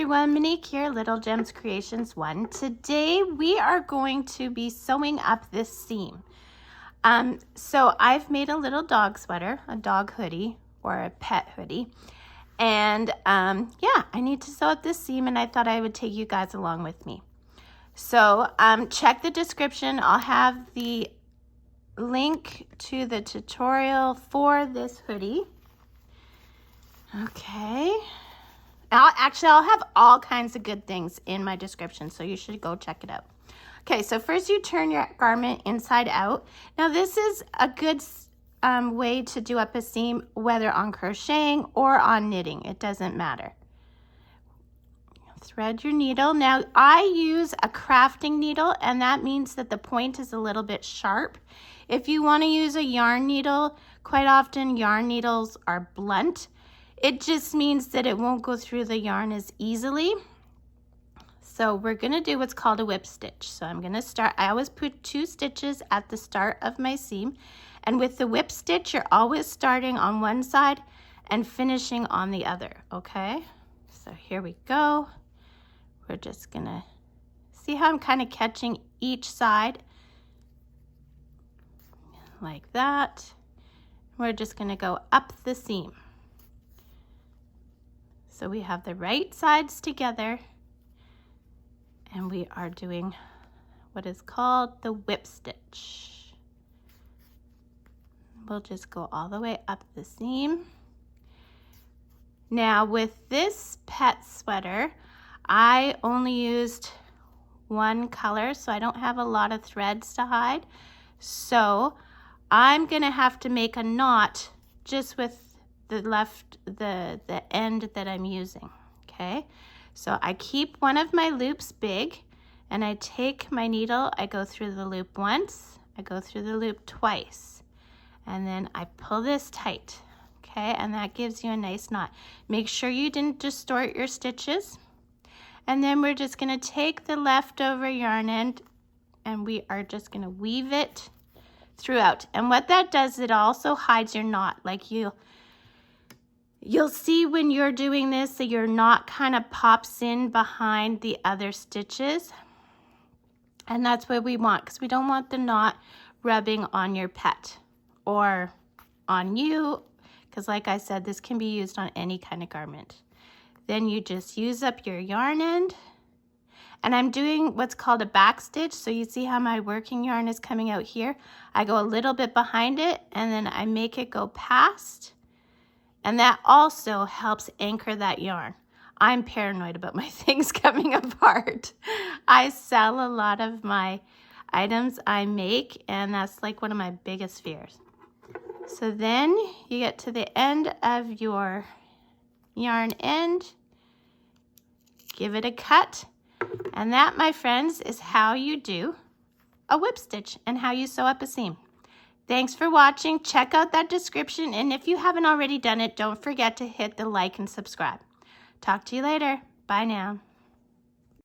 everyone, Monique here, Little Gems Creations 1. Today we are going to be sewing up this seam. So I've made a little dog sweater, a dog hoodie or a pet hoodie. And yeah, I need to sew up this seam and I thought I would take you guys along with me. So check the description. I'll have the link to the tutorial for this hoodie. Okay. I'll have all kinds of good things in my description, so you should go check it out. Okay, so first you turn your garment inside out. Now this is a good way to do up a seam, whether on crocheting or on knitting. It doesn't matter. Thread your needle. Now I use a crafting needle, and that means that the point is a little bit sharp. If you want to use a yarn needle, quite often yarn needles are blunt. It just means that it won't go through the yarn as easily. So we're going to do what's called a whip stitch. So I'm going to start, I always put 2 stitches at the start of my seam. And with the whip stitch, you're always starting on one side and finishing on the other, okay? So here we go. We're just going to see how I'm kind of catching each side like that. We're just going to go up the seam. So we have the right sides together and we are doing what is called the whip stitch. We'll just go all the way up the seam. Now with this pet sweater, I only used one color, so I don't have a lot of threads to hide. So I'm gonna have to make a knot just with the end that I'm using, okay? So I keep one of my loops big and I take my needle, I go through the loop once, I go through the loop twice, and then I pull this tight, okay? And that gives you a nice knot. Make sure you didn't distort your stitches. And then we're just gonna take the leftover yarn end and we are just gonna weave it throughout. And what that does, it also hides your knot. Like you'll see when you're doing this that your knot kind of pops in behind the other stitches. And that's what we want, because we don't want the knot rubbing on your pet or on you, because like I said, this can be used on any kind of garment. Then you just use up your yarn end. And I'm doing what's called a back stitch. So you see how my working yarn is coming out here? I go a little bit behind it and then I make it go past. And that also helps anchor that yarn. I'm paranoid about my things coming apart. I sell a lot of my items I make, and that's like one of my biggest fears. So then you get to the end of your yarn end, give it a cut, and that, my friends, is how you do a whip stitch and how you sew up a seam. Thanks for watching. Check out that description, and if you haven't already done it, don't forget to hit the like and subscribe. Talk to you later. Bye now.